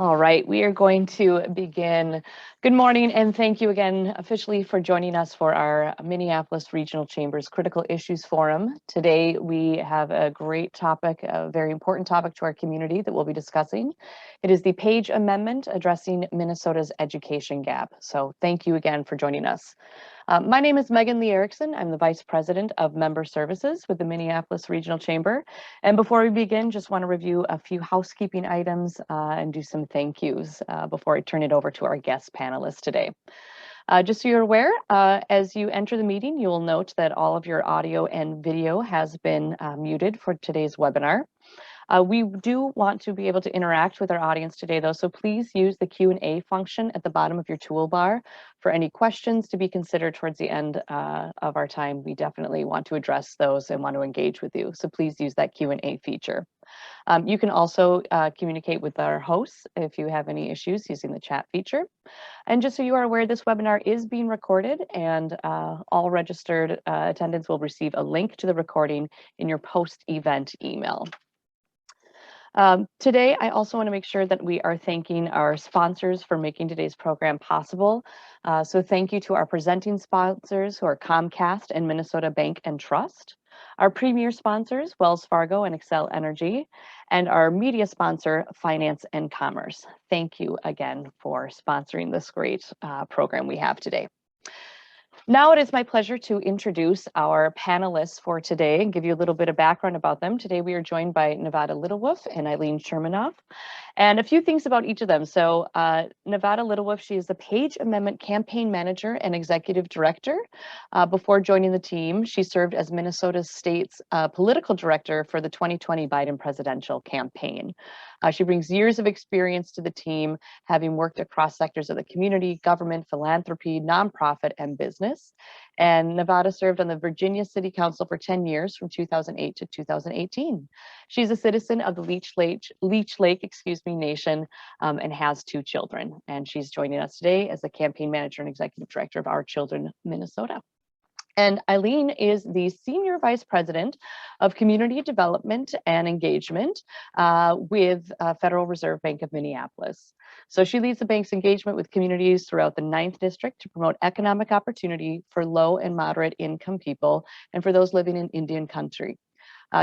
All right, we are going to begin. Good morning, and thank you again officially for joining us for our Minneapolis Regional Chamber's Critical Issues Forum. Today, we have a great topic, a very important topic to our community that we'll be discussing. It is the Page Amendment addressing Minnesota's education gap. So thank you again for joining us. My name is Megan Lee Erickson. I'm the Vice President of Member Services with the Minneapolis Regional Chamber. And before we begin, just want to review a few housekeeping items and do some thank yous before I turn it over to our guest panelists today. Just so you're aware, as you enter the meeting, you will note that all of your audio and video has been muted for today's webinar. We do want to be able to interact with our audience today, though, so please use the Q&A function at the bottom of your toolbar for any questions to be considered towards the end of our time. We definitely want to address those and want to engage with you, so please use that Q&A feature. You can also communicate with our hosts if you have any issues using the chat feature. And just so you are aware, this webinar is being recorded, and all registered attendants will receive a link to the recording in your post-event email. Today, I also want to make sure that we are thanking our sponsors for making today's program possible. So thank you to our presenting sponsors, who are Comcast and Minnesota Bank and Trust, our premier sponsors, Wells Fargo and Xcel Energy, and our media sponsor, Finance and Commerce. Thank you again for sponsoring this great program we have today. Now it is my pleasure to introduce our panelists for today and give you a little bit of background about them. Today we are joined by Nevada Littlewolf and Eileen Shermanoff. And a few things about each of them. So Nevada Littlewolf, she is the Page Amendment Campaign Manager and Executive Director. Before joining the team, she served as Minnesota State's Political Director for the 2020 Biden presidential campaign. She brings years of experience to the team, having worked across sectors of the community, government, philanthropy, nonprofit, and business. And Nevada served on the Virginia City Council for 10 years from 2008 to 2018. She's a citizen of the Leech Lake Nation and has 2 children. And she's joining us today as the campaign manager and executive director of Our Children Minnesota. And Eileen is the Senior Vice President of Community Development and Engagement with Federal Reserve Bank of Minneapolis. So she leads the bank's engagement with communities throughout the 9th District to promote economic opportunity for low and moderate income people and for those living in Indian country.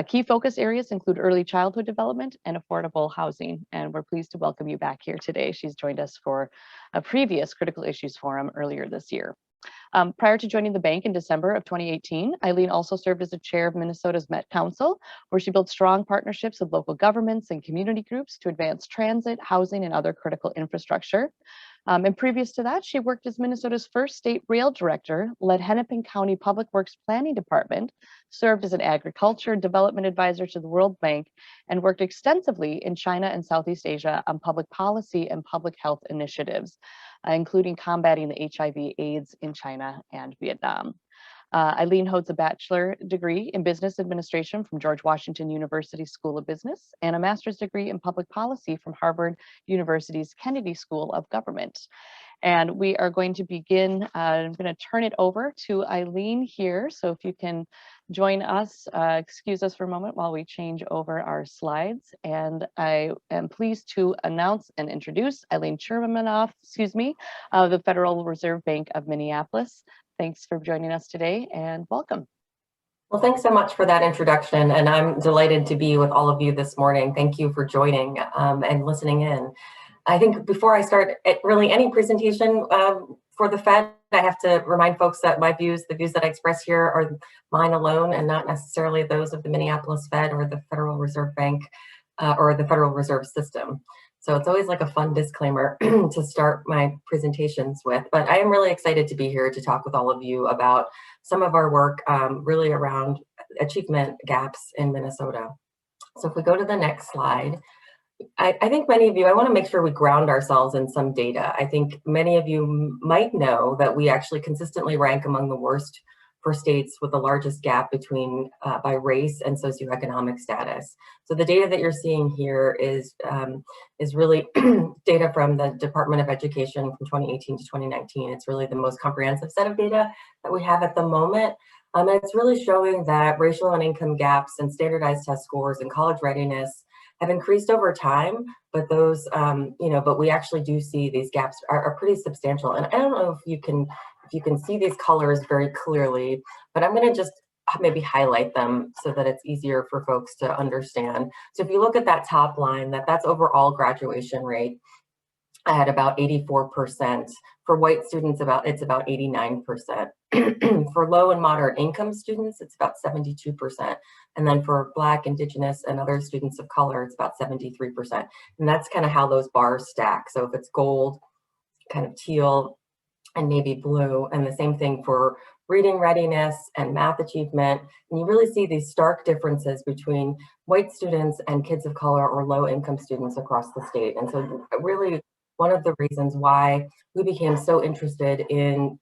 Key focus areas include early childhood development and affordable housing. And we're pleased to welcome you back here today. She's joined us for a previous Critical Issues Forum earlier this year. Prior to joining the bank in December of 2018, Eileen also served as the chair of Minnesota's Met Council, where she built strong partnerships with local governments and community groups to advance transit, housing, and other critical infrastructure. And previous to that, she worked as Minnesota's first state rail director, led Hennepin County Public Works Planning Department, served as an agriculture development advisor to the World Bank, and worked extensively in China and Southeast Asia on public policy and public health initiatives, including combating the HIV/AIDS in China and Vietnam. Eileen holds a bachelor degree in business administration from George Washington University School of Business and a master's degree in public policy from Harvard University's Kennedy School of Government. And we are going to begin, I'm going to turn it over to Eileen here. So if you can join us, excuse us for a moment while we change over our slides. And I am pleased to announce and introduce Eileen Shermanoff, of the Federal Reserve Bank of Minneapolis. Thanks for joining us today and welcome. Well, thanks so much for that introduction. And I'm delighted to be with all of you this morning. Thank you for joining and listening in. I think before I start really any presentation for the Fed, I have to remind folks that my views, the views that I express here, are mine alone and not necessarily those of the Minneapolis Fed or the Federal Reserve Bank or the Federal Reserve System. So it's always like a fun disclaimer to start my presentations with, but I am really excited to be here to talk with all of you about some of our work really around achievement gaps in Minnesota. So if we go to the next slide, I think many of you, I want to make sure we ground ourselves in some data. I think many of you might know that we actually consistently rank among the worst for states with the largest gap between by race and socioeconomic status. So the data that you're seeing here is really data from the Department of Education from 2018 to 2019. It's really the most comprehensive set of data that we have at the moment. And it's really showing that racial and income gaps and standardized test scores and college readiness have increased over time, but those, but we actually do see these gaps are pretty substantial. And I don't know if you can see these colors very clearly, but I'm going to just maybe highlight them so that it's easier for folks to understand. So if you look at that top line, that's overall graduation rate at about 84%. For white students, it's about 89%. For low and moderate income students, it's about 72%. And then for Black, Indigenous, and other students of color, it's about 73%. And that's kind of how those bars stack. So if it's gold, kind of teal, and navy blue, and the same thing for reading readiness and math achievement. And you really see these stark differences between white students and kids of color or low income students across the state. And so really one of the reasons why we became so interested in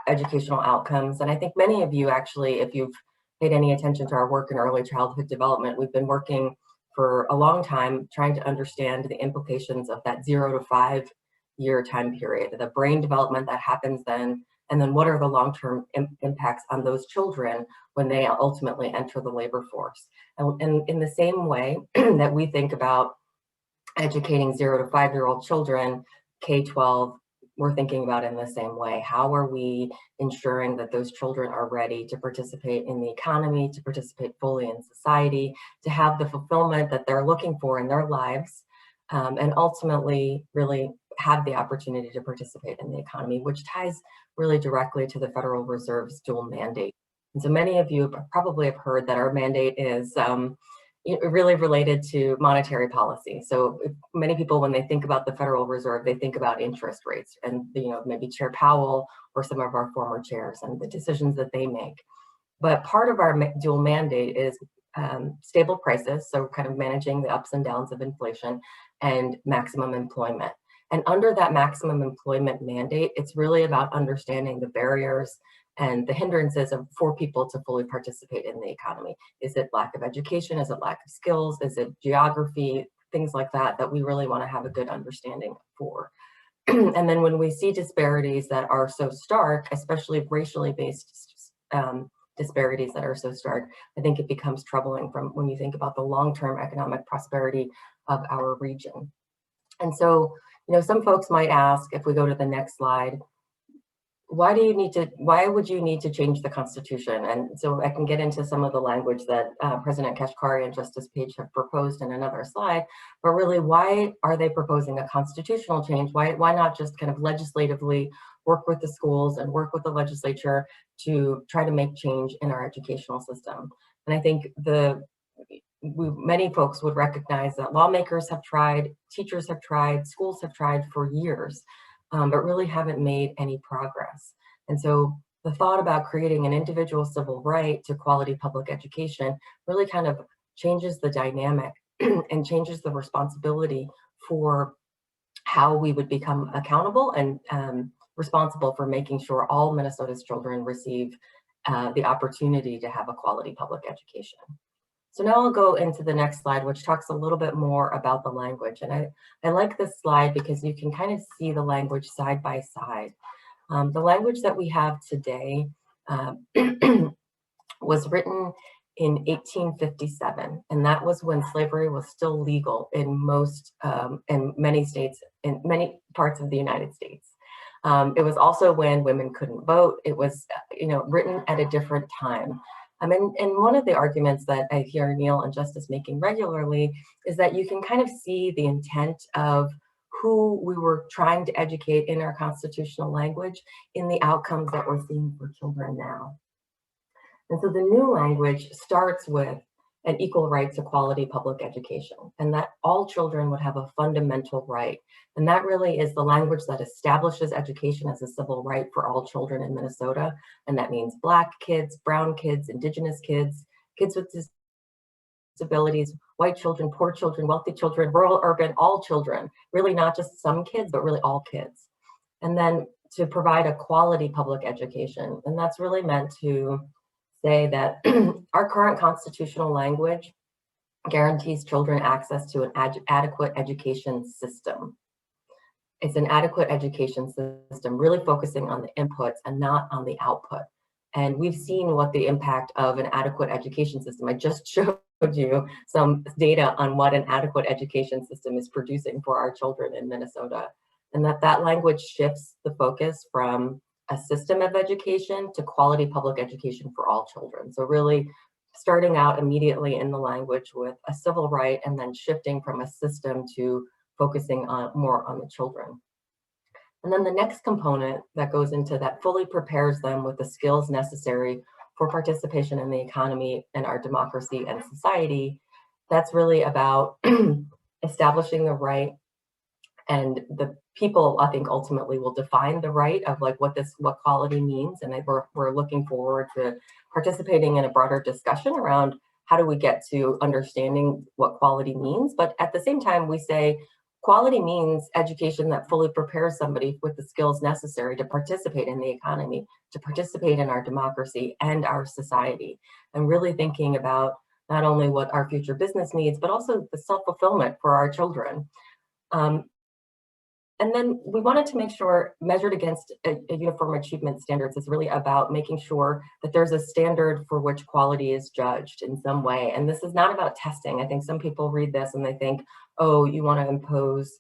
educational outcomes. And I think many of you actually, if you've paid any attention to our work in early childhood development, we've been working for a long time trying to understand the implications of that 0 to 5 year time period, the brain development that happens then, and then what are the long-term impacts on those children when they ultimately enter the labor force. And in the same way that we think about educating 0 to 5-year-old children, K-12, we're thinking about in the same way. How are we ensuring that those children are ready to participate in the economy, to participate fully in society, to have the fulfillment that they're looking for in their lives, and ultimately really have the opportunity to participate in the economy, which ties really directly to the Federal Reserve's dual mandate. And so many of you probably have heard that our mandate is really related to monetary policy. So many people, when they think about the Federal Reserve, they think about interest rates and maybe Chair Powell or some of our former chairs and the decisions that they make. But part of our dual mandate is stable prices, so kind of managing the ups and downs of inflation, and maximum employment. And under that maximum employment mandate, it's really about understanding the barriers and the hindrances for people to fully participate in the economy. Is it lack of education? Is it lack of skills? Is it geography? Things like that we really want to have a good understanding for. And then when we see disparities that are so stark, especially racially based disparities that are so stark, I think it becomes troubling from when you think about the long-term economic prosperity of our region. And so, some folks might ask, if we go to the next slide, why would you need to change the Constitution? And so I can get into some of the language that President Kashkari and Justice Page have proposed in another slide, but really, why are they proposing a constitutional change? Why not just kind of legislatively work with the schools and work with the legislature to try to make change in our educational system? And I think many folks would recognize that lawmakers have tried, teachers have tried, schools have tried for years, but really haven't made any progress. And so the thought about creating an individual civil right to quality public education really kind of changes the dynamic and changes the responsibility for how we would become accountable and responsible for making sure all Minnesota's children receive the opportunity to have a quality public education. So now I'll go into the next slide, which talks a little bit more about the language. And I like this slide because you can kind of see the language side by side. The language that we have today was written in 1857, and that was when slavery was still legal in many states, in many parts of the United States. It was also when women couldn't vote. It was, written at a different time. And one of the arguments that I hear Neil and Justice making regularly is that you can kind of see the intent of who we were trying to educate in our constitutional language in the outcomes that we're seeing for children now. And so the new language starts with an equal right to quality public education, and that all children would have a fundamental right. And that really is the language that establishes education as a civil right for all children in Minnesota. And that means Black kids, brown kids, Indigenous kids, kids with disabilities, white children, poor children, wealthy children, rural, urban, all children, really not just some kids, but really all kids. And then to provide a quality public education. And that's really meant to say that our current constitutional language guarantees children access to an adequate education system. It's an adequate education system, really focusing on the inputs and not on the output. And we've seen what the impact of an adequate education system. I just showed you some data on what an adequate education system is producing for our children in Minnesota. And that language shifts the focus from a system of education to quality public education for all children. So really starting out immediately in the language with a civil right and then shifting from a system to focusing on more on the children. And then the next component that goes into that fully prepares them with the skills necessary for participation in the economy and our democracy and society. That's really about establishing the right, and the people, I think, ultimately will define the right of like what quality means. And we're looking forward to participating in a broader discussion around how do we get to understanding what quality means. But at the same time, we say quality means education that fully prepares somebody with the skills necessary to participate in the economy, to participate in our democracy and our society, and really thinking about not only what our future business needs, but also the self-fulfillment for our children. And then we wanted to make sure measured against a uniform achievement standards is really about making sure that there's a standard for which quality is judged in some way. And this is not about testing. I think some people read this and they think, oh, you want to impose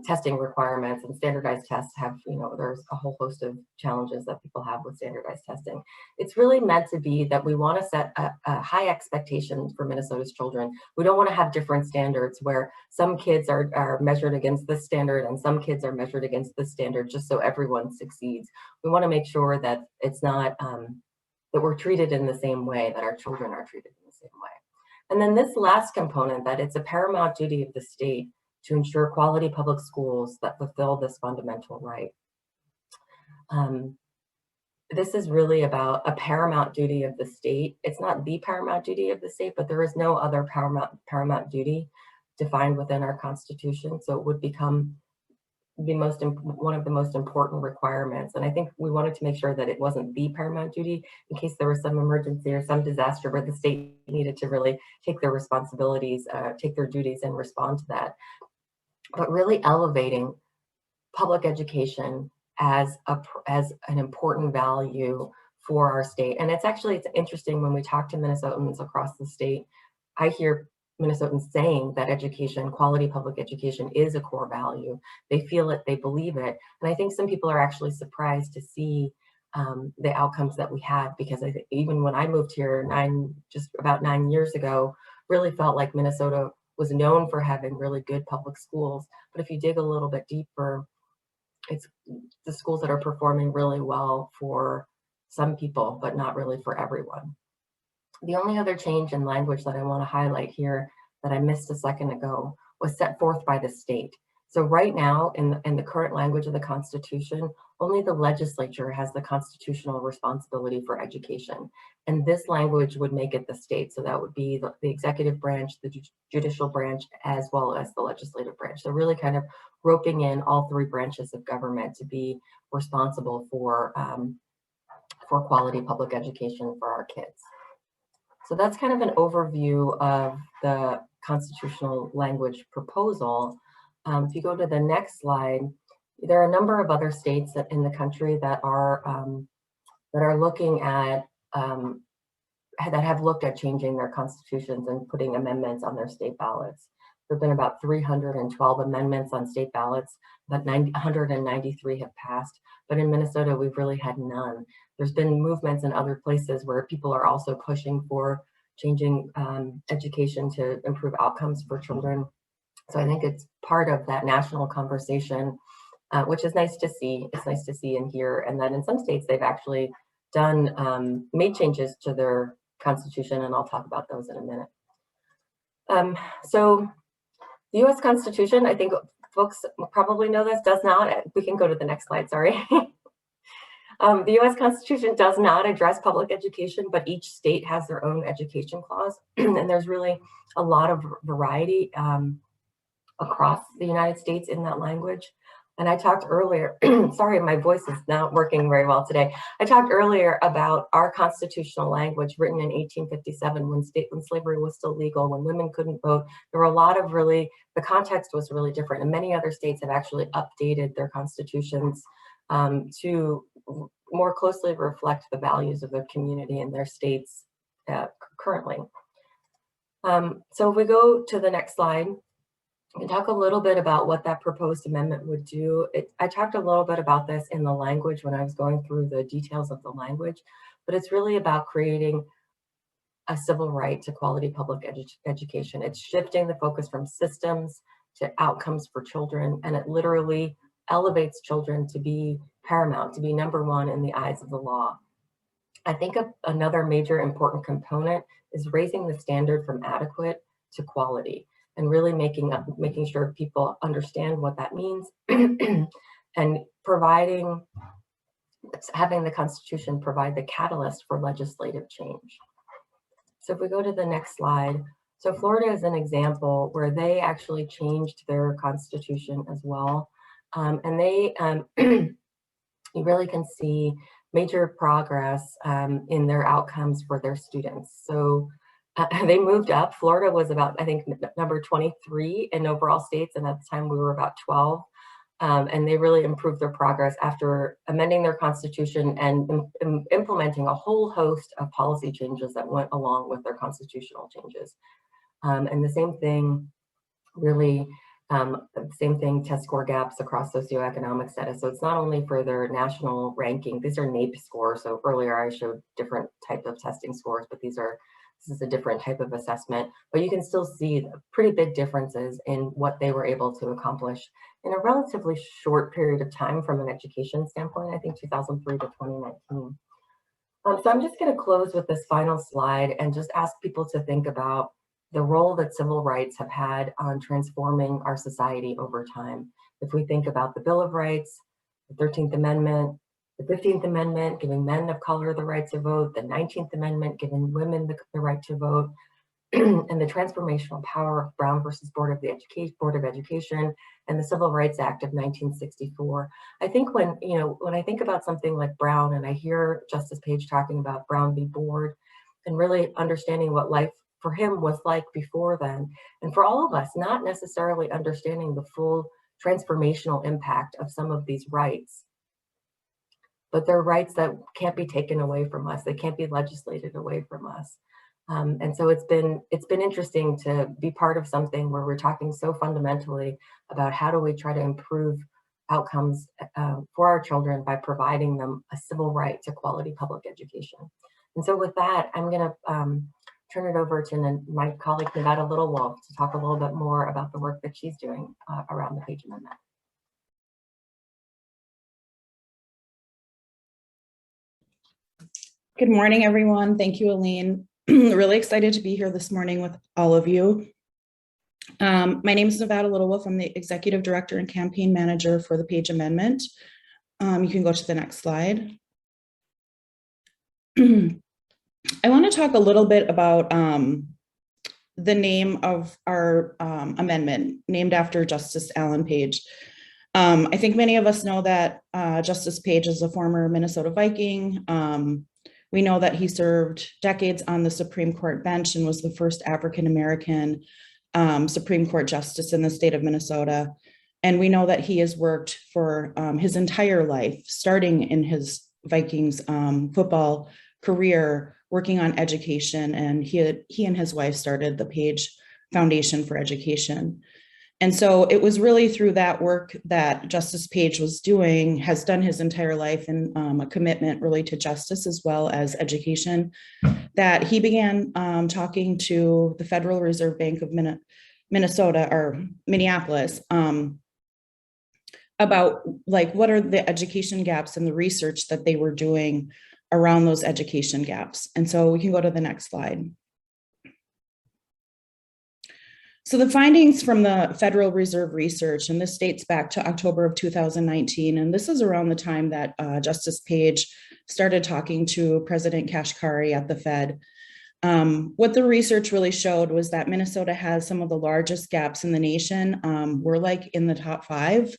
testing requirements, and standardized tests have, there's a whole host of challenges that people have with standardized testing. It's really meant to be that we want to set a high expectation for Minnesota's children. We don't want to have different standards where some kids are measured against this standard and some kids are measured against this standard just so everyone succeeds. We want to make sure that it's not, that we're treated in the same way, that our children are treated in the same way. And then this last component, that it's a paramount duty of the state to ensure quality public schools that fulfill this fundamental right. This is really about a paramount duty of the state. It's not the paramount duty of the state, but there is no other paramount duty defined within our Constitution. So it would become one of the most important requirements. And I think we wanted to make sure that it wasn't the paramount duty in case there was some emergency or some disaster where the state needed to really take their responsibilities, take their duties and respond to that. But really elevating public education as an important value for our state. And it's interesting when we talk to Minnesotans across the state, I hear Minnesotans saying that education, quality public education, is a core value. They feel it, they believe it. And I think some people are actually surprised to see the outcomes that we had, because I think even when I moved here just about 9 years ago, really felt like Minnesota was known for having really good public schools. But if you dig a little bit deeper, it's the schools that are performing really well for some people, but not really for everyone. The only other change in language that I want to highlight here that I missed a second ago was set forth by the state. So right now, in the current language of the Constitution, only the legislature has the constitutional responsibility for education. And this language would make it the state. So that would be the executive branch, the judicial branch, as well as the legislative branch. So really kind of roping in all three branches of government to be responsible for quality public education for our kids. So that's kind of an overview of the constitutional language proposal. If you go to the next slide, there are a number of other states in the country that are looking at that have looked at changing their constitutions and putting amendments on their state ballots. There have been about 312 amendments on state ballots, but 193 have passed. But in Minnesota, we've really had none. There's been movements in other places where people are also pushing for changing education to improve outcomes for children. So I think it's part of that national conversation, which is nice to see. It's nice to see and hear. And then in some states, they've actually made changes to their constitution, and I'll talk about those in a minute. So the U.S. Constitution, I think folks probably know this, does not, we can go to the next slide, sorry. The U.S. Constitution does not address public education, but each state has their own education clause. And there's really a lot of variety across the United States in that language. And I talked earlier, sorry, my voice is not working very well today. I talked earlier about our constitutional language written in 1857 when slavery was still legal, when women couldn't vote. There were a lot of the context was really different. And many other states have actually updated their constitutions to more closely reflect the values of the community in their states currently. So if we go to the next slide, we can talk a little bit about what that proposed amendment would do. I talked a little bit about this in the language when I was going through the details of the language, but it's really about creating a civil right to quality public education. It's shifting the focus from systems to outcomes for children, and it literally elevates children to be paramount, to be number one in the eyes of the law. I think another major important component is raising the standard from adequate to quality, and really making sure people understand what that means and having the Constitution provide the catalyst for legislative change. So if we go to the next slide, so Florida is an example where they actually changed their Constitution as well. And they, you really can see major progress in their outcomes for their students. So they moved up. Florida was about, I think, number 23 in overall states, and at the time we were about 12. And they really improved their progress after amending their constitution and implementing a whole host of policy changes that went along with their constitutional changes. And the same thing, really, test score gaps across socioeconomic status. So it's not only for their national ranking, these are NAEP scores. So earlier I showed different types of testing scores, but this is a different type of assessment, but you can still see pretty big differences in what they were able to accomplish in a relatively short period of time from an education standpoint, I think 2003 to 2019. So I'm just going to close with this final slide and just ask people to think about the role that civil rights have had on transforming our society over time. If we think about the Bill of Rights, the 13th Amendment, the 15th Amendment, giving men of color the right to vote, the 19th Amendment, giving women the right to vote, and the transformational power of Brown versus Board of Education, and the Civil Rights Act of 1964. I think when I think about something like Brown, and I hear Justice Page talking about Brown v. Board, and really understanding what life for him was like before then, and for all of us, not necessarily understanding the full transformational impact of some of these rights, but they're rights that can't be taken away from us. They can't be legislated away from us. And so it's been interesting to be part of something where we're talking so fundamentally about how do we try to improve outcomes for our children by providing them a civil right to quality public education. And so with that, I'm going to turn it over to my colleague Nevada Littlewolf to talk a little bit more about the work that she's doing around the Page Amendment. Good morning, everyone. Thank you, Aline. Really excited to be here this morning with all of you. My name is Nevada Littlewolf. I'm the Executive Director and Campaign Manager for the Page Amendment. You can go to the next slide. I want to talk a little bit about the name of our amendment, named after Justice Alan Page. I think many of us know that Justice Page is a former Minnesota Viking. We know that he served decades on the Supreme Court bench and was the first African-American Supreme Court justice in the state of Minnesota. And we know that he has worked for his entire life, starting in his Vikings football career, working on education. And he and his wife started the Page Foundation for Education. And so it was really through that work that Justice Page has done his entire life, in a commitment really to justice as well as education, that he began talking to the Federal Reserve Bank of Minnesota or Minneapolis about what are the education gaps and the research that they were doing around those education gaps. And so we can go to the next slide. So the findings from the Federal Reserve research, and this dates back to October of 2019, and this is around the time that Justice Page started talking to President Kashkari at the Fed. What the research really showed was that Minnesota has some of the largest gaps in the nation. We're in the top 5,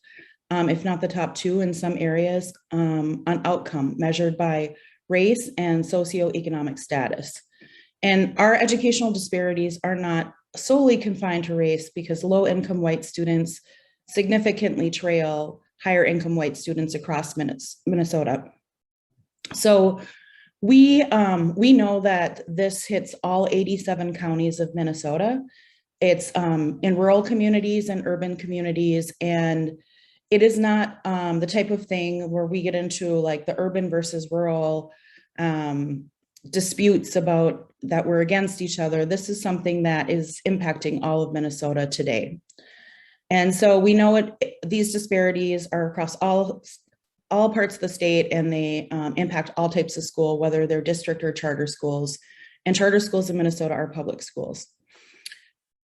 if not the top 2 in some areas, on outcome measured by race and socioeconomic status. And our educational disparities are not solely confined to race, because low-income white students significantly trail higher income white students across Minnesota. So We know that this hits all 87 counties of Minnesota. It's in rural communities and urban communities, and it is not the type of thing where we get into like the urban versus rural disputes about that we're against each other. This is something that is impacting all of Minnesota today. And so we know these disparities are across all parts of the state, and they impact all types of school, whether they're district or charter schools. And charter schools in Minnesota are public schools.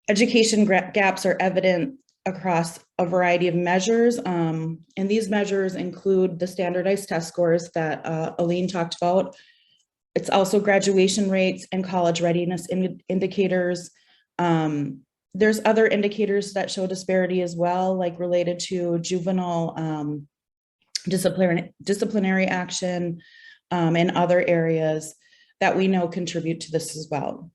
Education gaps are evident across a variety of measures. And these measures include the standardized test scores that Aline talked about. It's also graduation rates and college readiness indicators. There's other indicators that show disparity as well, like related to juvenile disciplinary action and other areas that we know contribute to this as well.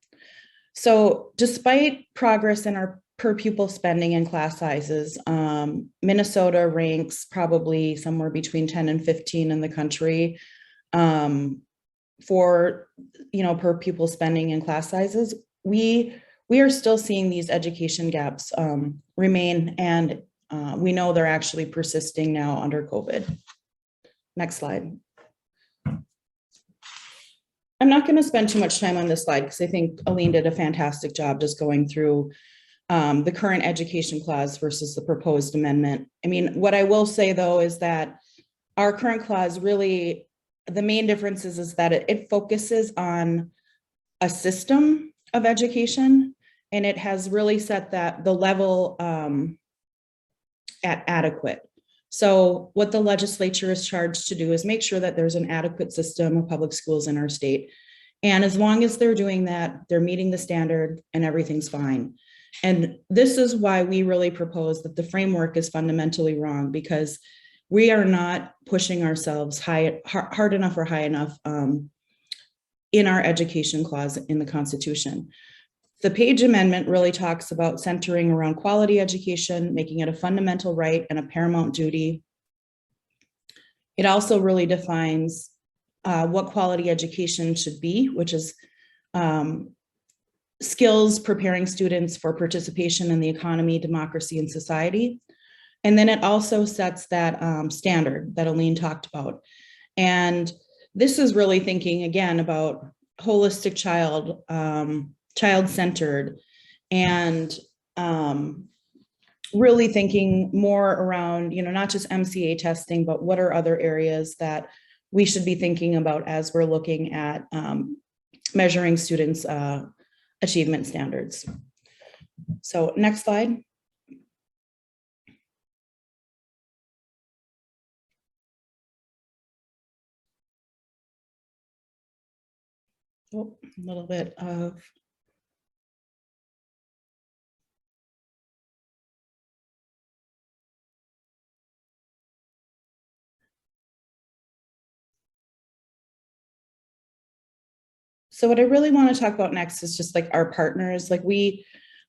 So despite progress in our per pupil spending and class sizes, Minnesota ranks probably somewhere between 10 and 15 in the country for, per pupil spending and class sizes. We are still seeing these education gaps remain, and we know they're actually persisting now under COVID. Next slide. I'm not going to spend too much time on this slide because I think Aline did a fantastic job just going through the current education clause versus the proposed amendment. I mean, what I will say though is that our current clause really, the main difference is that it focuses on a system of education, and it has really set the level at adequate. So what the legislature is charged to do is make sure that there's an adequate system of public schools in our state. And as long as they're doing that, they're meeting the standard and everything's fine. And this is why we really propose that the framework is fundamentally wrong, because we are not pushing ourselves hard enough or high enough in our education clause in the Constitution. The Page Amendment really talks about centering around quality education, making it a fundamental right and a paramount duty. It also really defines what quality education should be, which is skills preparing students for participation in the economy, democracy, and society. And then it also sets that standard that Aline talked about. And this is really thinking again about holistic child-centered, and really thinking more around, not just MCA testing, but what are other areas that we should be thinking about as we're looking at measuring students' achievement standards. So next slide. Oh, a little bit of So what I really want to talk about next is just like our partners. Like I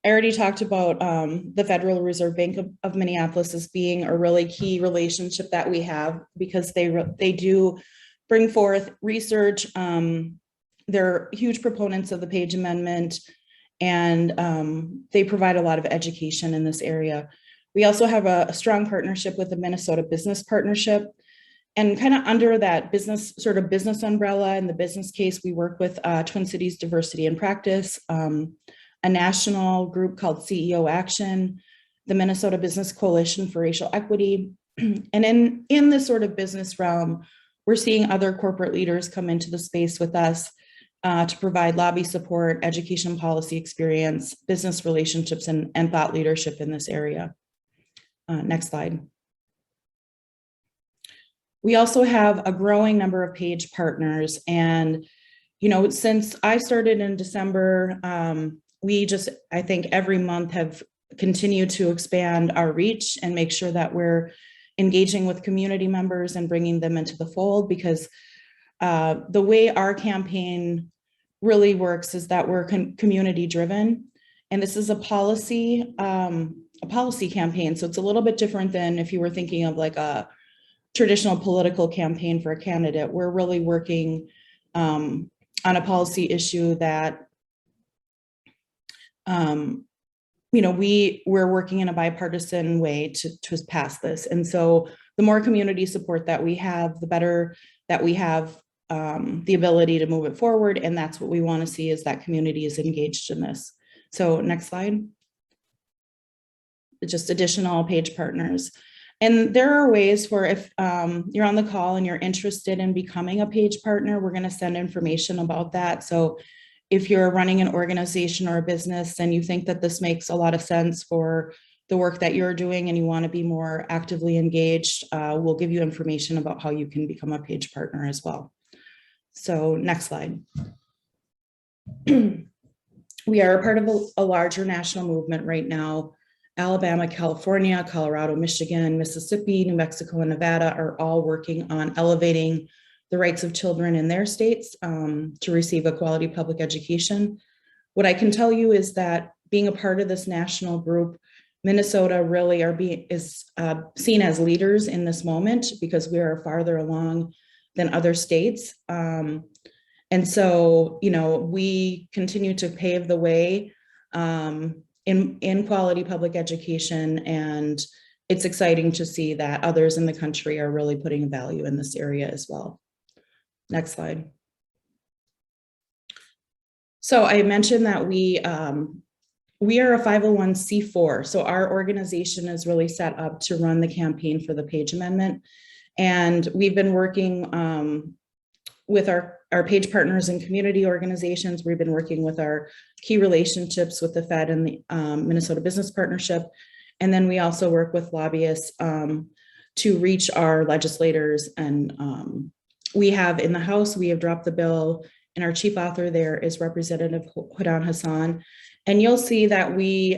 already talked about the Federal Reserve Bank of Minneapolis as being a really key relationship that we have, because they do bring forth research. They're huge proponents of the Page Amendment, and they provide a lot of education in this area. We also have a strong partnership with the Minnesota Business Partnership. And kind of under that business umbrella and the business case, we work with Twin Cities Diversity in Practice, a national group called CEO Action, the Minnesota Business Coalition for Racial Equity. And in this sort of business realm, we're seeing other corporate leaders come into the space with us to provide lobby support, education policy experience, business relationships, and thought leadership in this area. Next slide. We also have a growing number of Page partners. And, since I started in December, I think every month have continued to expand our reach and make sure that we're engaging with community members and bringing them into the fold, because the way our campaign really works is that we're community driven. And this is a policy campaign. So it's a little bit different than if you were thinking of like a traditional political campaign for a candidate. We're really working on a policy issue that, we're working in a bipartisan way to pass this. And so the more community support that we have, the better that we have the ability to move it forward. And that's what we want to see, is that community is engaged in this. So next slide. Just additional page partners. And there are ways for, if you're on the call and you're interested in becoming a page partner, we're going to send information about that. So if you're running an organization or a business and you think that this makes a lot of sense for the work that you're doing and you want to be more actively engaged, we'll give you information about how you can become a page partner as well. So next slide. We are a part of a larger national movement right now. Alabama, California, Colorado, Michigan, Mississippi, New Mexico, and Nevada are all working on elevating the rights of children in their states to receive a quality public education. What I can tell you is that being a part of this national group, Minnesota really is seen as leaders in this moment because we are farther along than other states. And so, we continue to pave the way in quality public education, and it's exciting to see that others in the country are really putting value in this area as well. Next slide. So I mentioned that we are a 501c4, so our organization is really set up to run the campaign for the Page Amendment, and we've been working with our page partners and community organizations. We've been working with our key relationships with the Fed and the Minnesota Business Partnership. And then we also work with lobbyists to reach our legislators. And we have in the House, we have dropped the bill, and our chief author there is Representative Hudan Hassan. And you'll see that we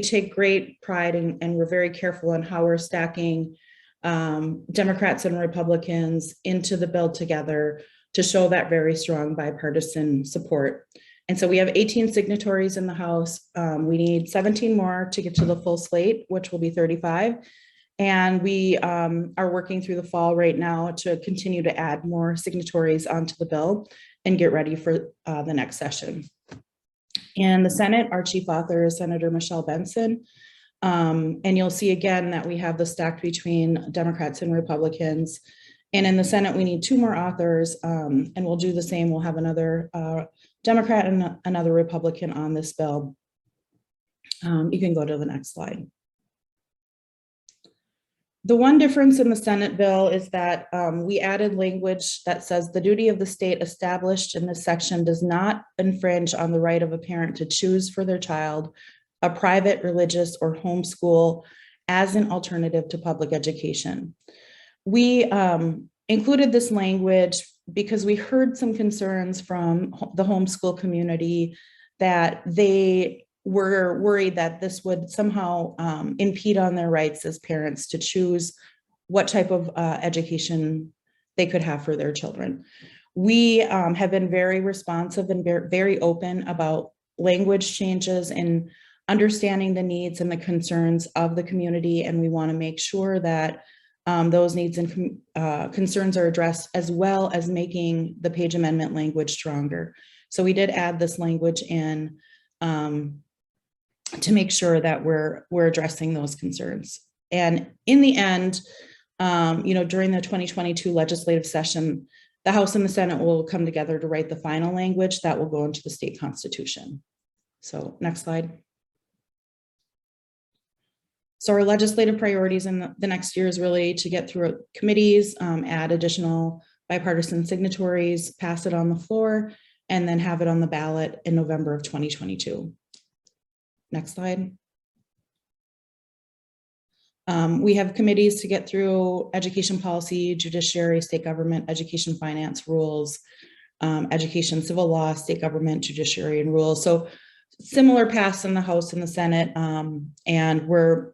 take great pride and we're very careful on how we're stacking Democrats and Republicans into the bill together to show that very strong bipartisan support. And so we have 18 signatories in the House. We need 17 more to get to the full slate, which will be 35. And we are working through the fall right now to continue to add more signatories onto the bill and get ready for the next session. In the Senate, our chief author is Senator Michelle Benson. And you'll see again that we have the stacked between Democrats and Republicans. And in the Senate, we need 2 more authors, and we'll do the same. We'll have another Democrat and another Republican on this bill. You can go to the next slide. The one difference in the Senate bill is that we added language that says the duty of the state established in this section does not infringe on the right of a parent to choose for their child a private, religious, or homeschool as an alternative to public education. We included this language because we heard some concerns from the homeschool community that they were worried that this would somehow impede on their rights as parents to choose what type of education they could have for their children. We have been very responsive and very open about language changes and understanding the needs and the concerns of the community, and we want to make sure that those needs and concerns are addressed, as well as making the Page Amendment language stronger. So we did add this language in to make sure that we're addressing those concerns. And in the end, during the 2022 legislative session, the House and the Senate will come together to write the final language that will go into the state constitution. So next slide. So our legislative priorities in the next year is really to get through committees, add additional bipartisan signatories, pass it on the floor, and then have it on the ballot in November of 2022. Next slide. We have committees to get through education policy, judiciary, state government, education finance, rules, education, civil law, state government, judiciary, and rules. So similar paths in the House and the Senate, and we're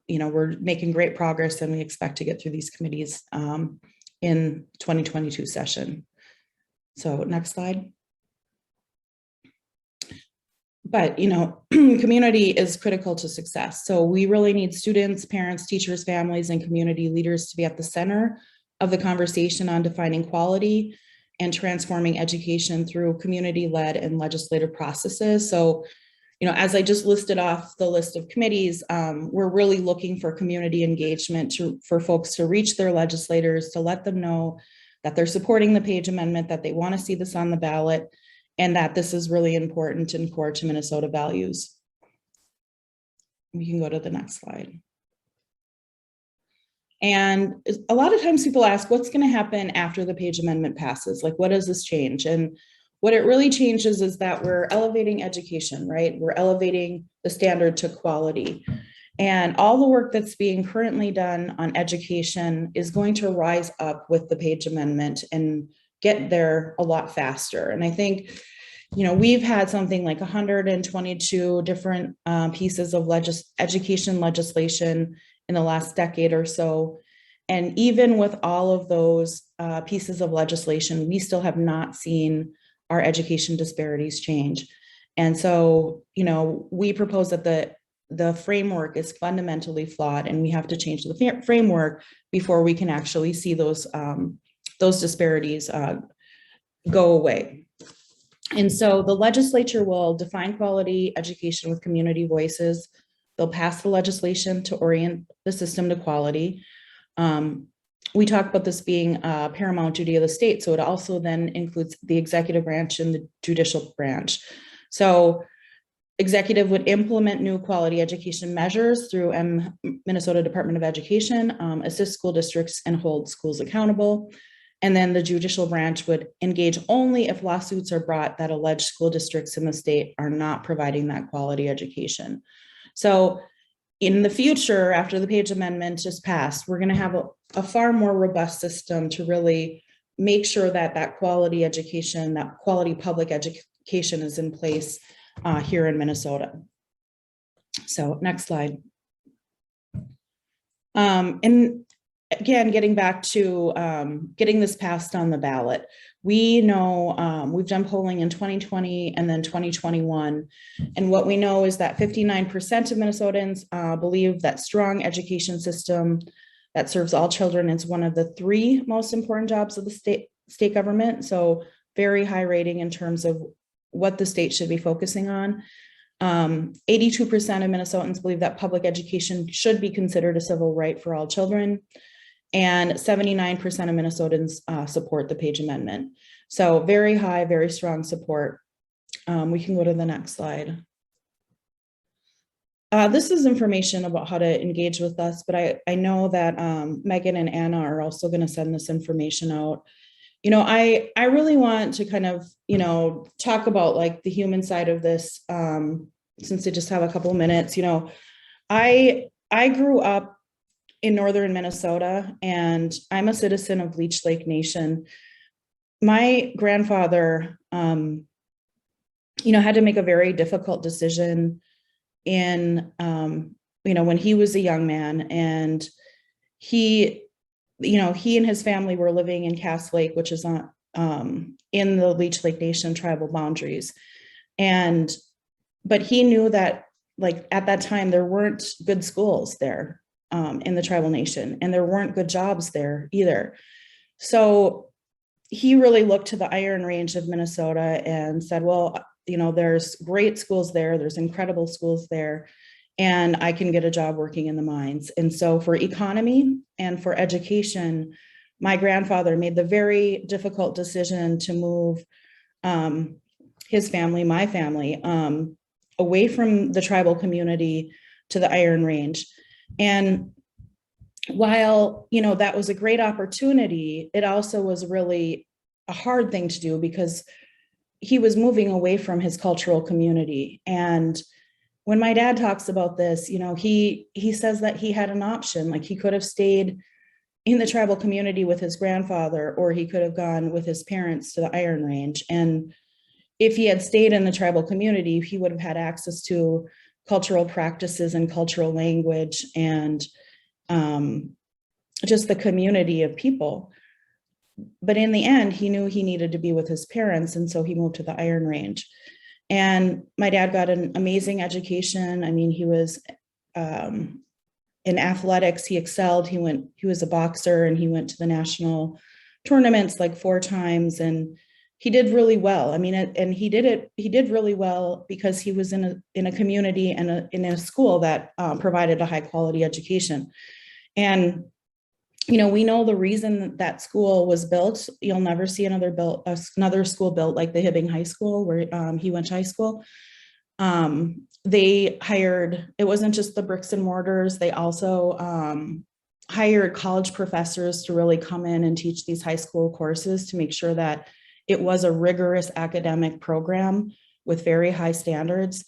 making great progress, and we expect to get through these committees in 2022 session. So next slide. But community is critical to success. So we really need students, parents, teachers, families, and community leaders to be at the center of the conversation on defining quality. and transforming education through community-led and legislative processes. So, as I just listed off the list of committees, we're really looking for community engagement for folks to reach their legislators, to let them know that they're supporting the Page Amendment, that they want to see this on the ballot, and that this is really important and core to Minnesota values. We can go to the next slide. And a lot of times people ask, what's going to happen after the Page Amendment passes? Like, what does this change? And what it really changes is that we're elevating education, right? We're elevating the standard to quality. And all the work that's being currently done on education is going to rise up with the Page Amendment and get there a lot faster. And I think, we've had something like 122 different pieces of education legislation in the last decade or so. And even with all of those pieces of legislation, we still have not seen our education disparities change. And so, we propose that the framework is fundamentally flawed, and we have to change the framework before we can actually see those disparities go away. And so the legislature will define quality education with community voices. They'll pass the legislation to orient the system to quality. We talk about this being a paramount duty of the state, so it also then includes the executive branch and the judicial branch. So executive would implement new quality education measures through Minnesota Department of Education, assist school districts and hold schools accountable. And then the judicial branch would engage only if lawsuits are brought that allege school districts in the state are not providing that quality education. So in the future, after the Page Amendment is passed, we're going to have a far more robust system to really make sure that quality education, that quality public education is in place here in Minnesota. So next slide. And again, getting back to getting this passed on the ballot. We know we've done polling in 2020 and then 2021. And what we know is that 59% of Minnesotans believe that strong education system that serves all children is one of the 3 most important jobs of the state government. So very high rating in terms of what the state should be focusing on. 82% of Minnesotans believe that public education should be considered a civil right for all children. And 79% of Minnesotans support the Page Amendment. So very high, very strong support. We can go to the next slide. This is information about how to engage with us, but I know that Megan and Anna are also going to send this information out. I really want to kind of, talk about like the human side of this, since I just have a couple of minutes. I grew up in northern Minnesota, and I'm a citizen of Leech Lake Nation. My grandfather, had to make a very difficult decision in, when he was a young man, and he and his family were living in Cass Lake, which is on in the Leech Lake Nation tribal boundaries. But he knew that, like, at that time, there weren't good schools there in the tribal nation, and there weren't good jobs there either. So he really looked to the Iron Range of Minnesota and said, well, there's great schools there, there's incredible schools there, and I can get a job working in the mines. And so for economy and for education, my grandfather made the very difficult decision to move his family, my family, away from the tribal community to the Iron Range. And while, that was a great opportunity, it also was really a hard thing to do because he was moving away from his cultural community. And when my dad talks about this, he says that he had an option. Like, he could have stayed in the tribal community with his grandfather, or he could have gone with his parents to the Iron Range. And if he had stayed in the tribal community, he would have had access to cultural practices and cultural language and just the community of people. But in the end, he knew he needed to be with his parents, and so he moved to the Iron Range. And my dad got an amazing education. I mean, he was in athletics, he excelled. He was a boxer, and he went to the national tournaments like 4 times, and he did really well. I mean, and he did really well because he was in a community and in a school that provided a high quality education. And we know the reason that school was built. You'll never see another school built like the Hibbing High School where he went to high school. They hired, it wasn't just the bricks and mortars, they also hired college professors to really come in and teach these high school courses to make sure that it was a rigorous academic program with very high standards.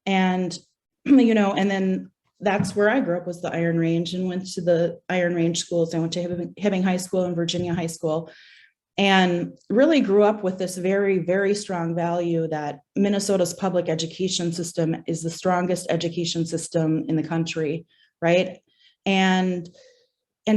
And, and then that's where I grew up, was the Iron Range, and went to the Iron Range schools. I went to Hibbing High School and Virginia High School, and really grew up with this very, very strong value that Minnesota's public education system is the strongest education system in the country, right? And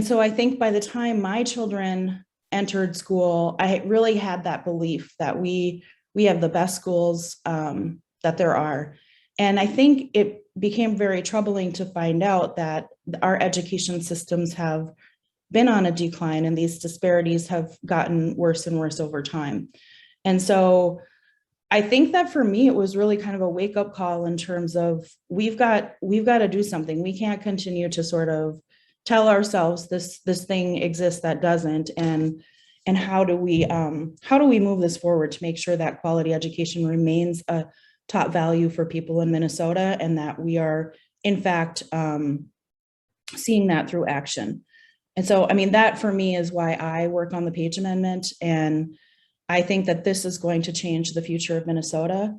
so I think by the time my children entered school, I really had that belief that we have the best schools that there are. And I think it became very troubling to find out that our education systems have been on a decline, and these disparities have gotten worse and worse over time. And so I think that for me, it was really kind of a wake-up call in terms of we've got to do something. We can't continue to sort of tell ourselves this thing exists that doesn't, and how do we move this forward to make sure that quality education remains a top value for people in Minnesota, and that we are in fact seeing that through action. And so, I mean, that for me is why I work on the Page Amendment. And I think that this is going to change the future of Minnesota.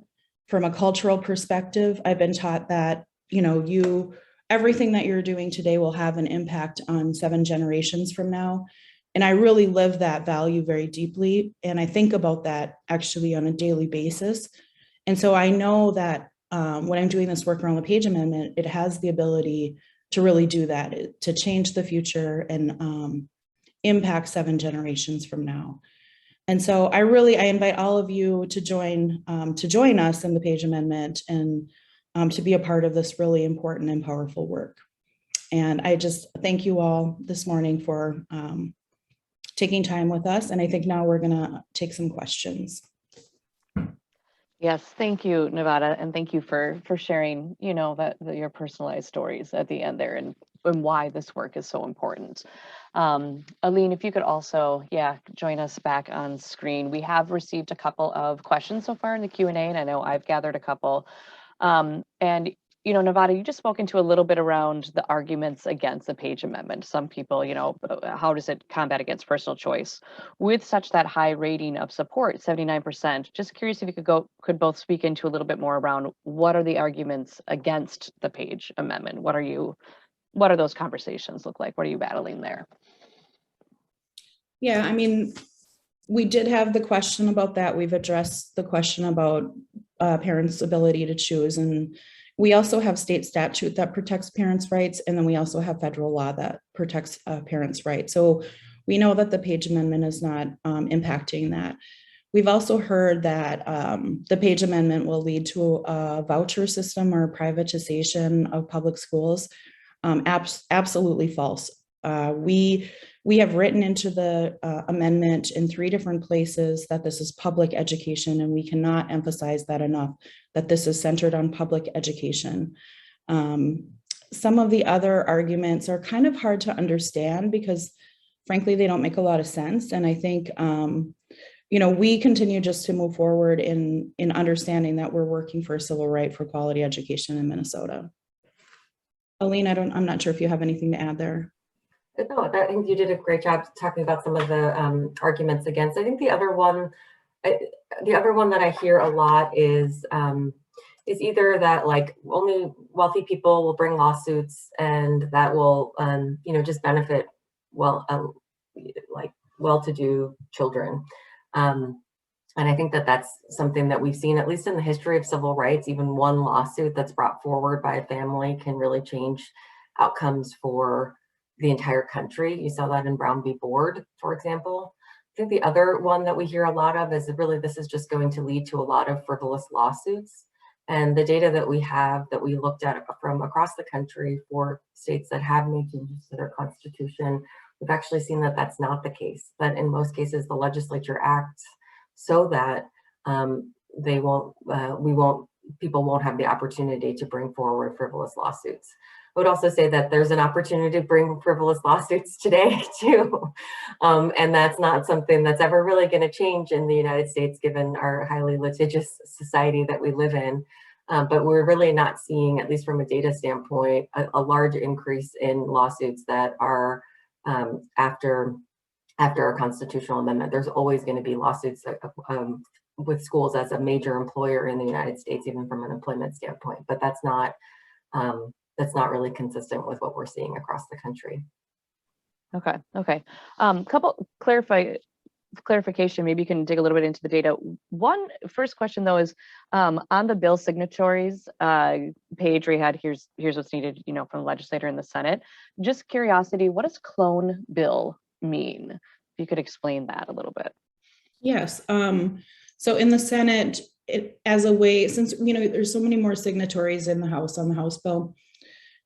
From a cultural perspective, I've been taught that, everything that you're doing today will have an impact on 7 generations from now. And I really live that value very deeply. And I think about that actually on a daily basis. And so I know that when I'm doing this work around the Page Amendment, it has the ability to really do that, to change the future and impact 7 generations from now. And so I invite all of you to join us in the Page Amendment, and to be a part of this really important and powerful work. And I just thank you all this morning for taking time with us. And I think now we're gonna take some questions. Yes, thank you, Nevada, and thank you for sharing, your personalized stories at the end there, and why this work is so important. Aline, if you could also, join us back on screen. We have received a couple of questions so far in the Q&A, and I know I've gathered a couple. And Nevada, you just spoke into a little bit around the arguments against the Page Amendment. Some people, how does it combat against personal choice? With such that high rating of support, 79%, just curious if you could both speak into a little bit more around what are the arguments against the Page Amendment? What are those conversations look like? What are you battling there? Yeah, I mean, we did have the question about that. We've addressed the question about parents' ability to choose. And we also have state statute that protects parents' rights. And then we also have federal law that protects parents' rights. So we know that the Page Amendment is not impacting that. We've also heard that the Page Amendment will lead to a voucher system or privatization of public schools. Absolutely false. We have written into the amendment in 3 different places that this is public education, and we cannot emphasize that enough, that this is centered on public education. Some of the other arguments are kind of hard to understand because frankly, they don't make a lot of sense. And I think, we continue just to move forward in understanding that we're working for a civil right for quality education in Minnesota. Aline, I'm not sure if you have anything to add there. No, I think you did a great job talking about some of the arguments against. I think the other one that I hear a lot is either that like only wealthy people will bring lawsuits, and that will just benefit well-to-do children. And I think that that's something that we've seen, at least in the history of civil rights. Even one lawsuit that's brought forward by a family can really change outcomes for the entire country. You saw that in Brown v. Board, for example. I think the other one that we hear a lot of is really this is just going to lead to a lot of frivolous lawsuits. And the data that we have, that we looked at from across the country for states that have made changes to their constitution, we've actually seen that that's not the case, that in most cases the legislature acts so that people won't have the opportunity to bring forward frivolous lawsuits. I would also say that there's an opportunity to bring frivolous lawsuits today too. And that's not something that's ever really going to change in the United States, given our highly litigious society that we live in. But we're really not seeing, at least from a data standpoint, a large increase in lawsuits that are after a constitutional amendment. There's always going to be lawsuits with schools as a major employer in the United States, even from an employment standpoint. But that's not really consistent with what we're seeing across the country. Okay. Couple clarification, maybe you can dig a little bit into the data. First question though is on the bill signatories page we had, here's what's needed, from the legislator and the Senate. Just curiosity, what does clone bill mean? If you could explain that a little bit. Yes. So in the Senate, as a way, since there's so many more signatories in the House on the House bill,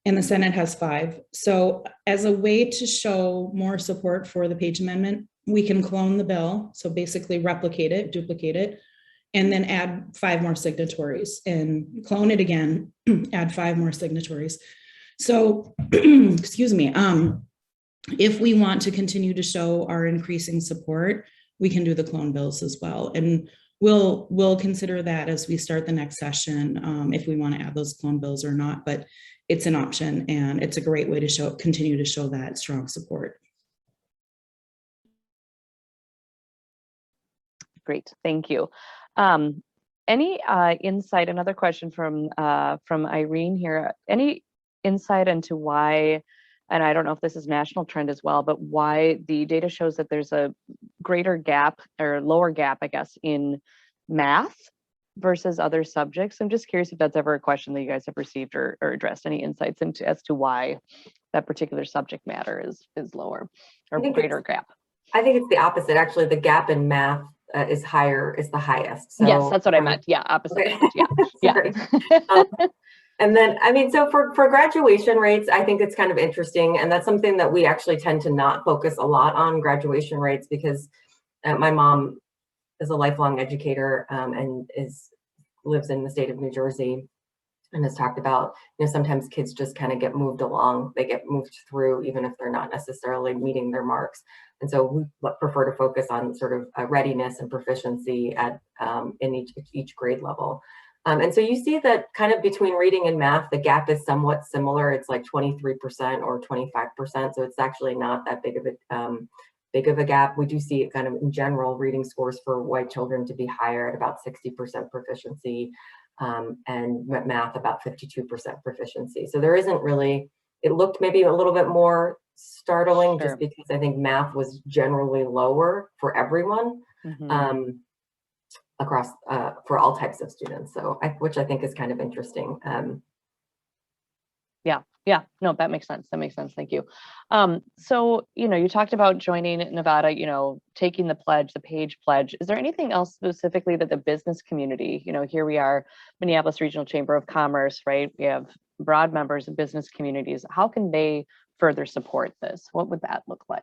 and the Senate has 5. So as a way to show more support for the Page Amendment, we can clone the bill. So basically replicate it, duplicate it, and then add 5 more signatories and clone it again, add 5 more signatories. So, excuse me, if we want to continue to show our increasing support, we can do the clone bills as well. And we'll consider that as we start the next session, if we want to add those clone bills or not, but it's an option and it's a great way to continue to show that strong support. Great, thank you. Any insight, another question from Irene here, any insight into why, and I don't know if this is national trend as well, but why the data shows that there's a greater gap or lower gap, I guess, in math versus other subjects? I'm just curious if that's ever a question that you guys have received or addressed. Any insights into as to why that particular subject matter is lower or greater gap? I think it's the opposite. Actually, the gap in math is the highest. So, yes, that's what I meant. Yeah, opposite. Okay. Yeah. And then, so for graduation rates, I think it's kind of interesting. And that's something that we actually tend to not focus a lot on, graduation rates, because my mom is a lifelong educator and lives in the state of New Jersey, and has talked about, sometimes kids just kind of get moved along. They get moved through, even if they're not necessarily meeting their marks. And so we prefer to focus on sort of readiness and proficiency in each grade level. And so you see that kind of between reading and math, the gap is somewhat similar. It's like 23% or 25%. So it's actually not that big of a gap. We do see it kind of in general, reading scores for white children to be higher at about 60% proficiency, and math about 52% proficiency. So there isn't really, it looked maybe a little bit more startling, Sure. just because I think math was generally lower for everyone. Mm-hmm. Across for all types of students, which I think is kind of interesting. Yeah, no, that makes sense. Thank you. So, you talked about joining Nevada, taking the pledge, the Page Pledge. Is there anything else specifically that the business community, here we are, Minneapolis Regional Chamber of Commerce, right? We have broad members of business communities. How can they further support this? What would that look like?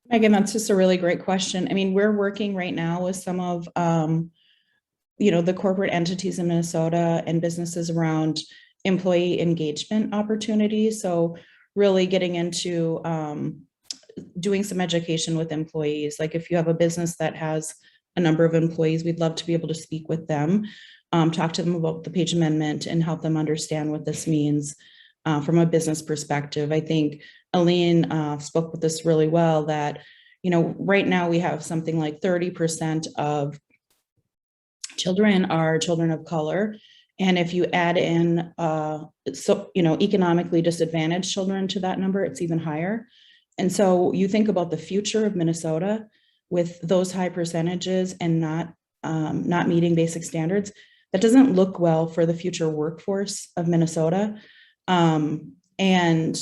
Megan, that's just a really great question. I mean, we're working right now with some of, the corporate entities in Minnesota and businesses around employee engagement opportunities. So really getting into doing some education with employees. Like if you have a business that has a number of employees, we'd love to be able to speak with them, talk to them about the Page Amendment and help them understand what this means from a business perspective. I think Aline spoke with this really well, that, right now we have something like 30% of children are children of color. And if you add in, economically disadvantaged children to that number, it's even higher. And so you think about the future of Minnesota with those high percentages and not meeting basic standards, that doesn't look well for the future workforce of Minnesota. And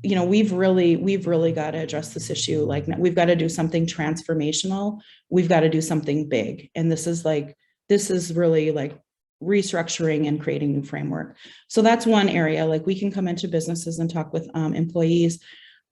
we've really got to address this issue. Like, we've got to do something transformational. We've got to do something big. And this is like this is really like restructuring and creating new framework. So that's one area. Like we can come into businesses and talk with employees.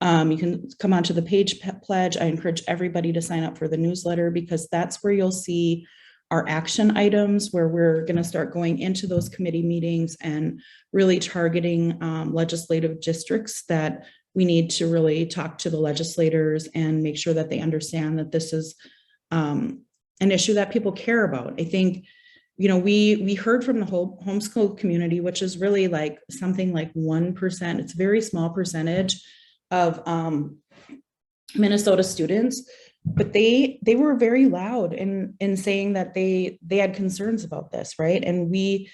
You can come onto the page pledge. I encourage everybody to sign up for the newsletter, because that's where you'll see our action items, where we're going to start going into those committee meetings and really targeting legislative districts that we need to really talk to the legislators and make sure that they understand that this is an issue that people care about. I think, you know, we heard from the whole homeschool community, which is really like something like 1%. It's a very small percentage of Minnesota students, but they were very loud in saying that they had concerns about this, right? And we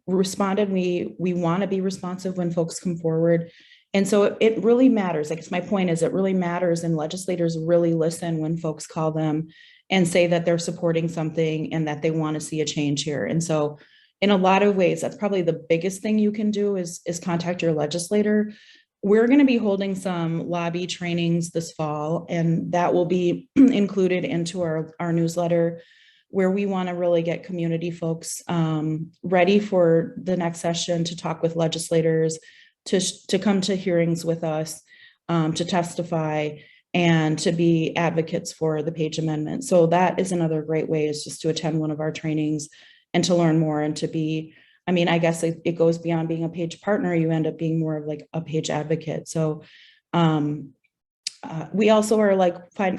responded. We want to be responsive when folks come forward. And so it really matters. Like, it's my point is it really matters, and legislators really listen when folks call them and say that they're supporting something and that they want to see a change here. And so in a lot of ways, that's probably the biggest thing you can do is contact your legislator. We're going to be holding some lobby trainings this fall, and that will be included into our newsletter, where we want to really get community folks ready for the next session to talk with legislators, to come to hearings with us, to testify, and to be advocates for the Page Amendment. So that is another great way, is just to attend one of our trainings and to learn more, and to be, I mean, I guess it goes beyond being a Page partner. You end up being more of like a Page advocate. So we also are like looking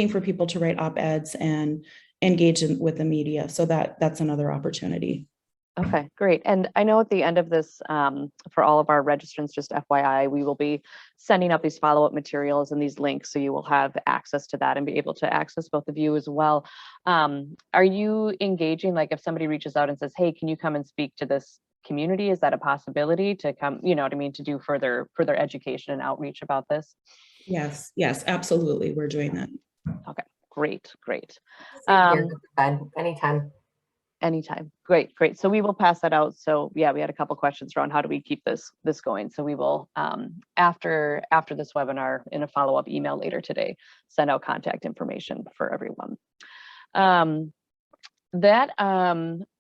for people to write op-eds and engage with the media. So that's another opportunity. Okay, great. And I know at the end of this, for all of our registrants, just FYI, we will be sending out these follow-up materials and these links, so you will have access to that and be able to access both of you as well. Are you engaging, like if somebody reaches out and says, hey, can you come and speak to this community? Is that a possibility to come, you know what I mean, to do further education and outreach about this? Yes, absolutely. We're doing that. Okay, great. Anytime. Anytime. Great. So we will pass that out. So yeah, we had a couple questions around how do we keep this going. So we will, after this webinar, in a follow-up email later today, send out contact information for everyone.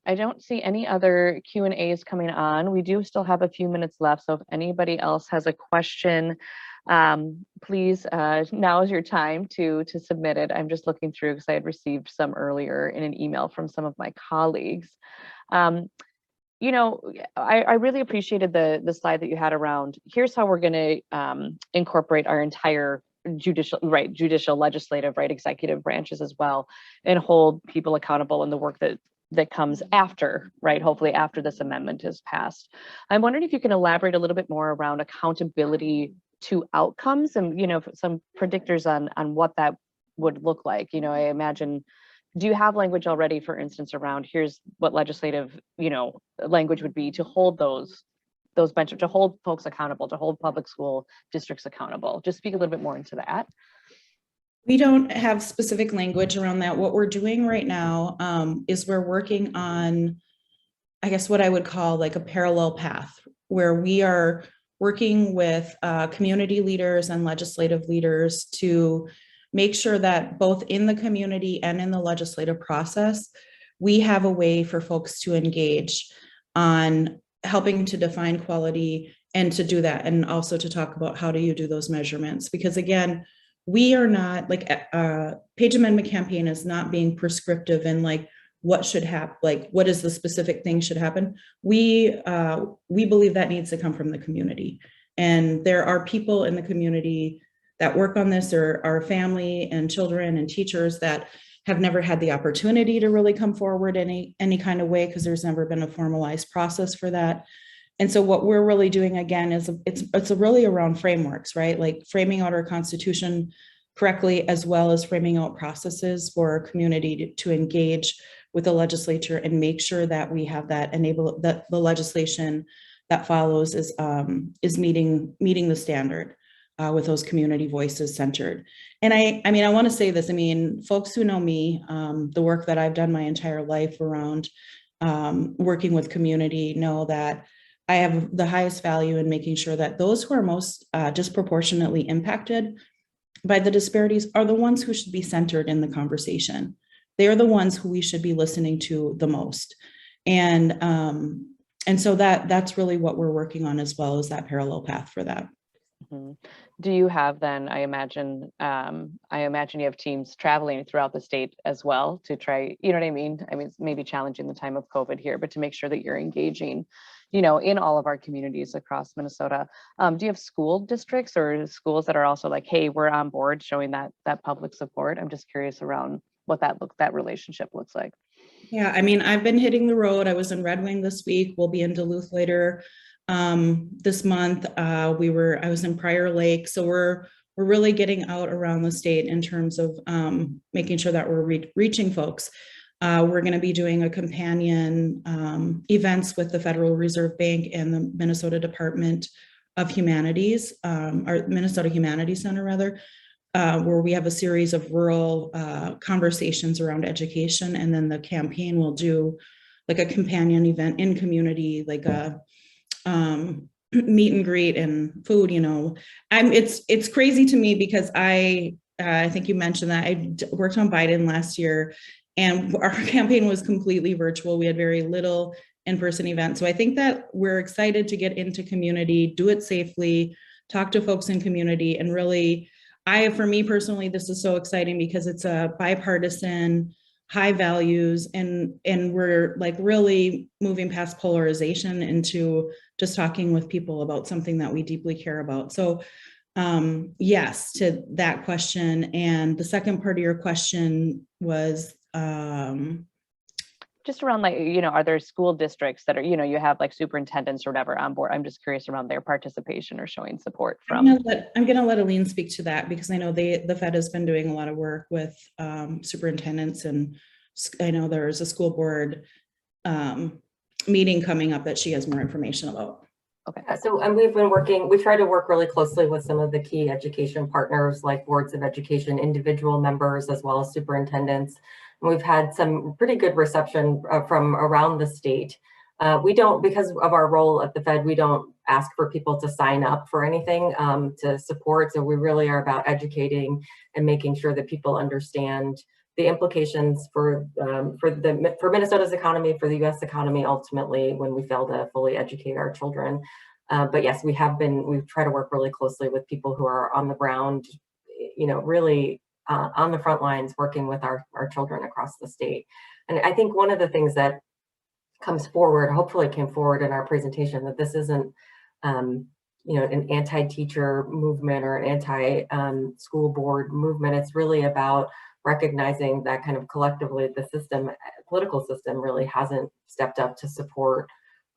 I don't see any other Q&As coming on. We do still have a few minutes left. So if anybody else has a question, please, now is your time to submit it. I'm just looking through because I had received some earlier in an email from some of my colleagues. You know, I really appreciated the slide that you had around, here's how we're going to incorporate our entire judicial, legislative, executive branches as well, and hold people accountable in the work that comes after, hopefully after this amendment is passed. I'm wondering if you can elaborate a little bit more around accountability to outcomes, and some predictors on what that would look like. I imagine, do you have language already, for instance, around here's what legislative language would be to hold those benches, to hold folks accountable, to hold public school districts accountable? Just speak a little bit more into that. We don't have specific language around that. What we're doing right now is we're working on, I guess, what I would call like a parallel path, where we are working with community leaders and legislative leaders to make sure that both in the community and in the legislative process, we have a way for folks to engage on helping to define quality and to do that, and also to talk about how do you do those measurements. Because again, we are not like Page Amendment campaign is not being prescriptive in like what should happen, like what is the specific thing should happen. We believe that needs to come from the community, and there are people in the community that work on this, or our family and children and teachers that have never had the opportunity to really come forward any kind of way, because there's never been a formalized process for that. And so what we're really doing again is it's really around frameworks, right? Like framing out our Constitution correctly, as well as framing out processes for our community to engage with the legislature and make sure that we have that that the legislation that follows is meeting the standard with those community voices centered. And I mean, I want to say this, I mean, folks who know me, the work that I've done my entire life around working with community know that I have the highest value in making sure that those who are most disproportionately impacted by the disparities are the ones who should be centered in the conversation. they're the ones who we should be listening to the most. And so that's really what we're working on, as well as that parallel path for that. Mm-hmm. Do you have then, I imagine you have teams traveling throughout the state as well to try, you know what I mean? I mean, it's maybe challenging the time of COVID here, but to make sure that you're engaging, in all of our communities across Minnesota. Do you have school districts or schools that are also like, hey, we're on board, showing that public support? I'm just curious around what that relationship looks like. Yeah, I mean, I've been hitting the road. I was in Red Wing this week. We'll be in Duluth later this month. I was in Prior Lake. So we're really getting out around the state in terms of making sure that we're reaching folks. We're going to be doing a companion events with the Federal Reserve Bank and the Minnesota Department of Humanities, or Minnesota Humanities Center rather, where we have a series of rural conversations around education. And then the campaign will do like a companion event in community, like a meet and greet and food, it's crazy to me because I think you mentioned that I worked on Biden last year and our campaign was completely virtual. We had very little in-person events. So I think that we're excited to get into community, do it safely, talk to folks in community, and really, for me personally, this is so exciting because it's a bipartisan, high values, and we're like really moving past polarization into just talking with people about something that we deeply care about. So yes, to that question. And the second part of your question was just around like, are there school districts that are, you have like superintendents or whatever on board? I'm just curious around their participation or showing support from. I'm going to let Aline speak to that because I know the Fed has been doing a lot of work with superintendents, and I know there's a school board meeting coming up that she has more information about. Okay. So, and we try to work really closely with some of the key education partners like boards of education, individual members, as well as superintendents. And we've had some pretty good reception from around the state. We don't, because of our role at the Fed, we don't ask for people to sign up for anything to support. So we really are about educating and making sure that people understand the implications for Minnesota's economy, for the U.S. economy, ultimately, when we fail to fully educate our children. But yes, we've tried to work really closely with people who are on the ground, really on the front lines, working with our children across the state. And I think one of the things that comes forward, hopefully came forward in our presentation, that this isn't, an anti-teacher movement or an anti-school board movement. It's really about recognizing that kind of collectively the political system really hasn't stepped up to support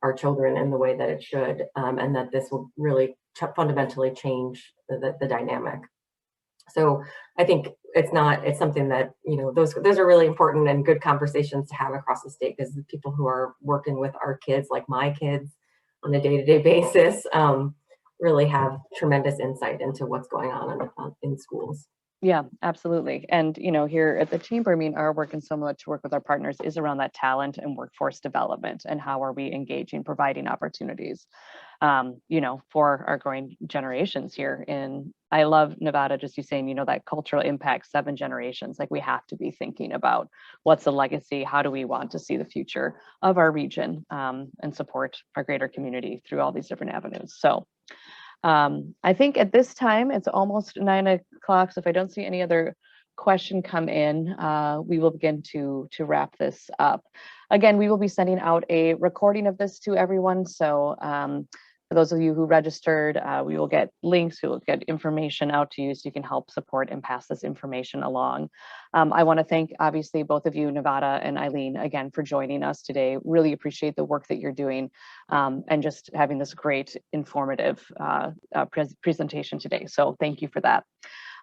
our children in the way that it should, and that this will really fundamentally change the dynamic. So I think it's something that, those are really important and good conversations to have across the state, because the people who are working with our kids, like my kids on a day-to-day basis, really have tremendous insight into what's going on in schools. Yeah, absolutely. And, here at the Chamber, our work and so much work with our partners is around that talent and workforce development and how are we engaging, providing opportunities, for our growing generations here. And I love Nevada, just you saying, that cultural impact, 7 generations, like we have to be thinking about what's the legacy, how do we want to see the future of our region, and support our greater community through all these different avenues. So I think at this time, it's almost 9 o'clock. So if I don't see any other question come in, we will begin to wrap this up. Again, we will be sending out a recording of this to everyone. So for those of you who registered, we will get links, we will get information out to you so you can help support and pass this information along. I want to thank, obviously, both of you, Nevada and Eileen, again, for joining us today. Really appreciate the work that you're doing and just having this great informative presentation today. So thank you for that.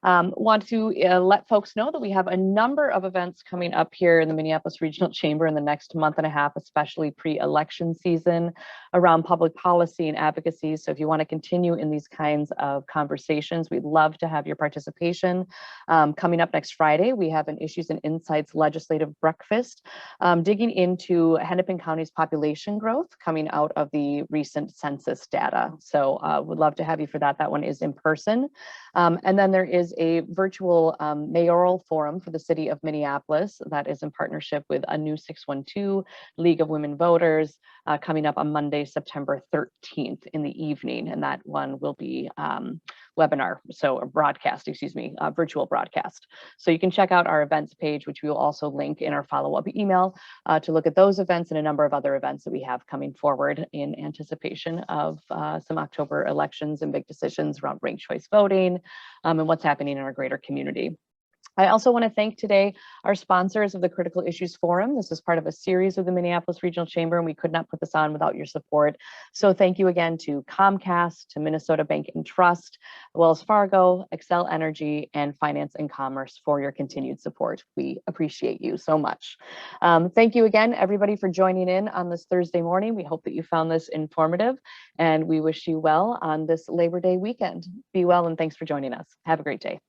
Want to let folks know that we have a number of events coming up here in the Minneapolis Regional Chamber in the next month and a half, especially pre-election season, around public policy and advocacy. So if you want to continue in these kinds of conversations, we'd love to have your participation. Coming up next Friday, we have an Issues and Insights legislative breakfast, digging into Hennepin County's population growth coming out of the recent census data. So would love to have you for that. That one is in person. And then there is is a virtual mayoral forum for the city of Minneapolis that is in partnership with A New 612, League of Women Voters, coming up on Monday, September 13th in the evening. And that one will be webinar, so a broadcast, excuse me, a virtual broadcast. So you can check out our events page, which we will also link in our follow-up email to look at those events and a number of other events that we have coming forward in anticipation of some October elections and big decisions around ranked choice voting and what's happening in our greater community. I also want to thank today our sponsors of the Critical Issues Forum. This is part of a series of the Minneapolis Regional Chamber, and we could not put this on without your support. So thank you again to Comcast, to Minnesota Bank and Trust, Wells Fargo, Xcel Energy, and Finance and Commerce for your continued support. We appreciate you so much. Thank you again, everybody, for joining in on this Thursday morning. We hope that you found this informative, and we wish you well on this Labor Day weekend. Be well, and thanks for joining us. Have a great day.